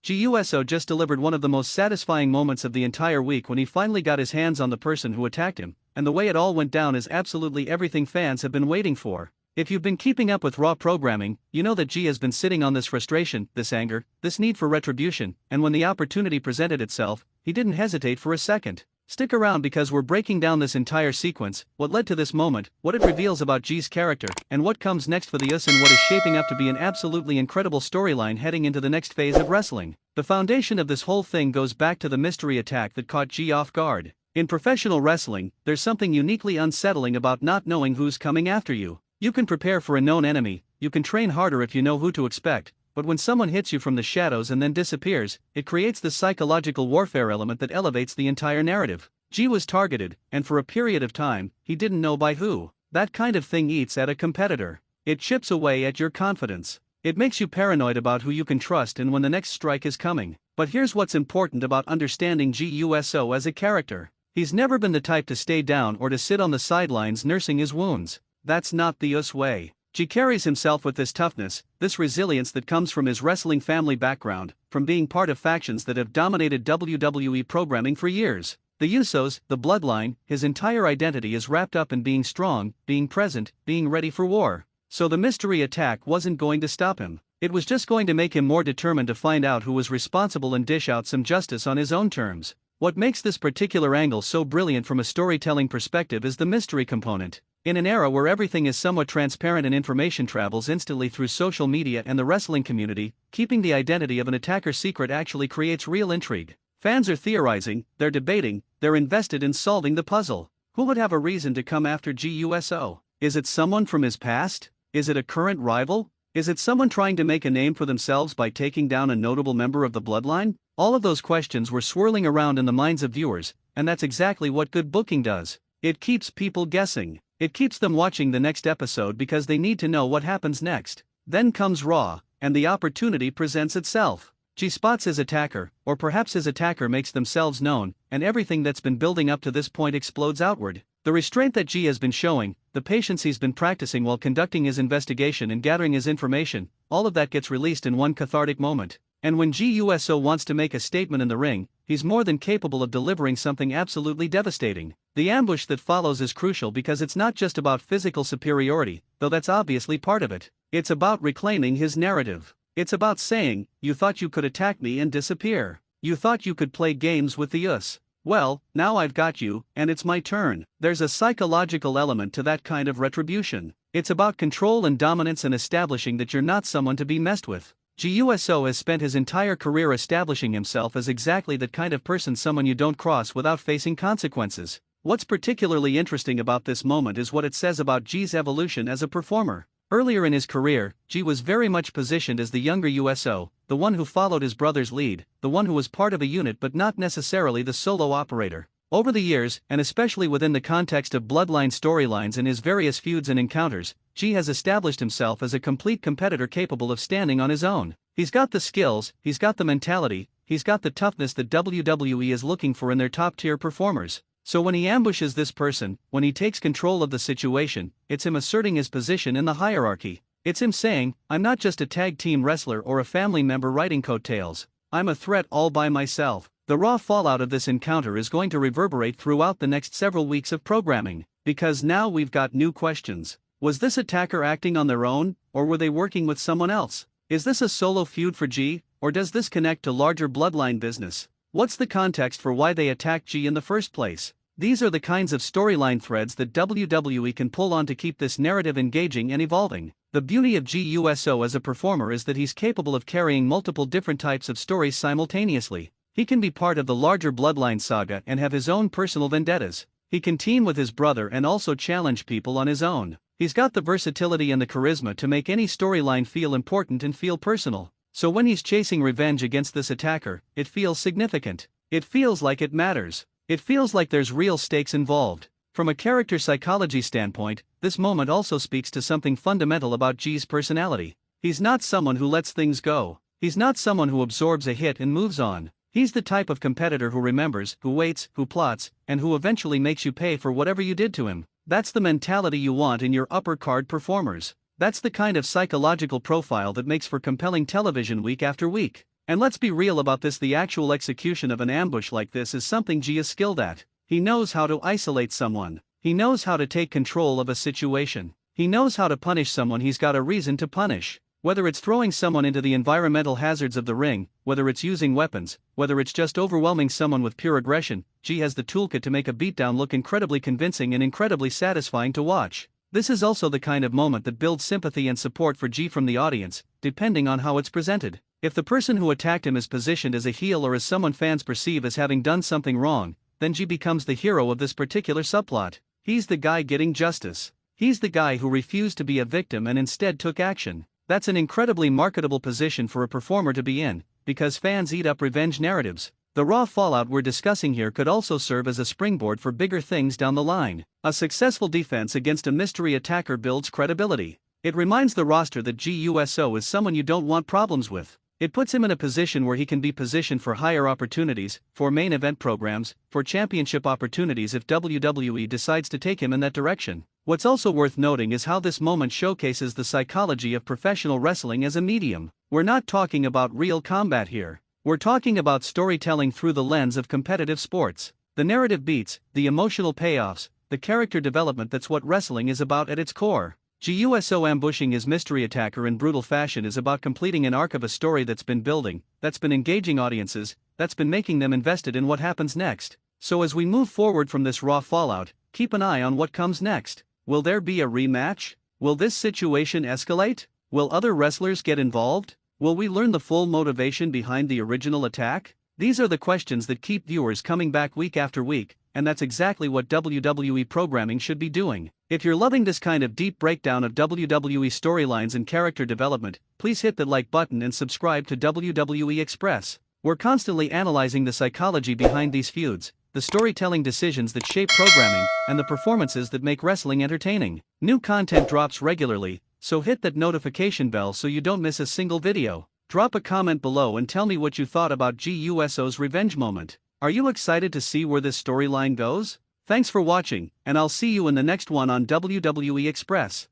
JUSO just delivered one of the most satisfying moments of the entire week when he finally got his hands on the person who attacked him, and the way it all went down is absolutely everything fans have been waiting for. If you've been keeping up with Raw programming, you know that JEY has been sitting on this frustration, this anger, this need for retribution, and when the opportunity presented itself, he didn't hesitate for a second. Stick around because we're breaking down this entire sequence, what led to this moment, what it reveals about JEY's character, and what comes next for the US and what is shaping up to be an absolutely incredible storyline heading into the next phase of wrestling. The foundation of this whole thing goes back to the mystery attack that caught JEY off guard. In professional wrestling, there's something uniquely unsettling about not knowing who's coming after you. You can prepare for a known enemy, you can train harder if you know who to expect, but when someone hits you from the shadows and then disappears, it creates this psychological warfare element that elevates the entire narrative. JEY was targeted, and for a period of time, he didn't know by who. That kind of thing eats at a competitor. It chips away at your confidence. It makes you paranoid about who you can trust and when the next strike is coming. But here's what's important about understanding JUSO as a character. He's never been the type to stay down or to sit on the sidelines nursing his wounds. That's not the US way. JEY carries himself with this toughness, this resilience that comes from his wrestling family background, from being part of factions that have dominated WWE programming for years. The USO'S, the bloodline, his entire identity is wrapped up in being strong, being present, being ready for war. So the mystery attack wasn't going to stop him. It was just going to make him more determined to find out who was responsible and dish out some justice on his own terms. What makes this particular angle so brilliant from a storytelling perspective is the mystery component. In an era where everything is somewhat transparent and information travels instantly through social media and the wrestling community, keeping the identity of an attacker secret actually creates real intrigue. Fans are theorizing, they're debating, they're invested in solving the puzzle. Who would have a reason to come after JUSO? Is it someone from his past? Is it a current rival? Is it someone trying to make a name for themselves by taking down a notable member of the bloodline? All of those questions were swirling around in the minds of viewers, and that's exactly what good booking does. It keeps people guessing. It keeps them watching the next episode because they need to know what happens next. Then comes Raw, and the opportunity presents itself. JEY spots his attacker, or perhaps his attacker makes themselves known, and everything that's been building up to this point explodes outward. The restraint that JEY has been showing, the patience he's been practicing while conducting his investigation and gathering his information, all of that gets released in one cathartic moment. And when JUSO wants to make a statement in the ring, he's more than capable of delivering something absolutely devastating. The ambush that follows is crucial because it's not just about physical superiority, though that's obviously part of it. It's about reclaiming his narrative. It's about saying, you thought you could attack me and disappear. You thought you could play games with the US. Well, now I've got you, and it's my turn. There's a psychological element to that kind of retribution. It's about control and dominance and establishing that you're not someone to be messed with. JUSO has spent his entire career establishing himself as exactly that kind of person, someone you don't cross without facing consequences. What's particularly interesting about this moment is what it says about JEY's evolution as a performer. Earlier in his career, JEY was very much positioned as the younger USO, the one who followed his brother's lead, the one who was part of a unit but not necessarily the solo operator. Over the years, and especially within the context of bloodline storylines and his various feuds and encounters, JEY has established himself as a complete competitor capable of standing on his own. He's got the skills, he's got the mentality, he's got the toughness that WWE is looking for in their top-tier performers. So when he ambushes this person, when he takes control of the situation, it's him asserting his position in the hierarchy. It's him saying, I'm not just a tag team wrestler or a family member riding coattails. I'm a threat all by myself. The raw fallout of this encounter is going to reverberate throughout the next several weeks of programming, because now we've got new questions. Was this attacker acting on their own, or were they working with someone else? Is this a solo feud for JEY, or does this connect to larger bloodline business? What's the context for why they attacked JEY in the first place? These are the kinds of storyline threads that WWE can pull on to keep this narrative engaging and evolving. The beauty of JUSO as a performer is that he's capable of carrying multiple different types of stories simultaneously. He can be part of the larger bloodline saga and have his own personal vendettas. He can team with his brother and also challenge people on his own. He's got the versatility and the charisma to make any storyline feel important and feel personal. So when he's chasing revenge against this attacker, it feels significant. It feels like it matters. It feels like there's real stakes involved. From a character psychology standpoint, this moment also speaks to something fundamental about JEY's personality. He's not someone who lets things go. He's not someone who absorbs a hit and moves on. He's the type of competitor who remembers, who waits, who plots, and who eventually makes you pay for whatever you did to him. That's the mentality you want in your upper card performers. That's the kind of psychological profile that makes for compelling television week after week. And let's be real about this, the actual execution of an ambush like this is something JEY is skilled at. He knows how to isolate someone. He knows how to take control of a situation. He knows how to punish someone he's got a reason to punish. Whether it's throwing someone into the environmental hazards of the ring, whether it's using weapons, whether it's just overwhelming someone with pure aggression, JEY has the toolkit to make a beatdown look incredibly convincing and incredibly satisfying to watch. This is also the kind of moment that builds sympathy and support for JEY from the audience, depending on how it's presented. If the person who attacked him is positioned as a heel or as someone fans perceive as having done something wrong, then JEY becomes the hero of this particular subplot. He's the guy getting justice. He's the guy who refused to be a victim and instead took action. That's an incredibly marketable position for a performer to be in, because fans eat up revenge narratives. The raw fallout we're discussing here could also serve as a springboard for bigger things down the line. A successful defense against a mystery attacker builds credibility. It reminds the roster that JEY USO is someone you don't want problems with. It puts him in a position where he can be positioned for higher opportunities, for main event programs, for championship opportunities if WWE decides to take him in that direction. What's also worth noting is how this moment showcases the psychology of professional wrestling as a medium. We're not talking about real combat here. We're talking about storytelling through the lens of competitive sports. The narrative beats, the emotional payoffs, the character development, that's what wrestling is about at its core. JEY USO ambushing his mystery attacker in brutal fashion is about completing an arc of a story that's been building, that's been engaging audiences, that's been making them invested in what happens next. So as we move forward from this raw fallout, keep an eye on what comes next. Will there be a rematch? Will this situation escalate? Will other wrestlers get involved? Will we learn the full motivation behind the original attack? These are the questions that keep viewers coming back week after week, and that's exactly what WWE programming should be doing. If you're loving this kind of deep breakdown of WWE storylines and character development, please hit the like button and subscribe to WWE Express. We're constantly analyzing the psychology behind these feuds, the storytelling decisions that shape programming, and the performances that make wrestling entertaining. New content drops regularly, so hit that notification bell so you don't miss a single video. Drop a comment below and tell me what you thought about JEY USO's revenge moment. Are you excited to see where this storyline goes? Thanks for watching, and I'll see you in the next one on WWE Express.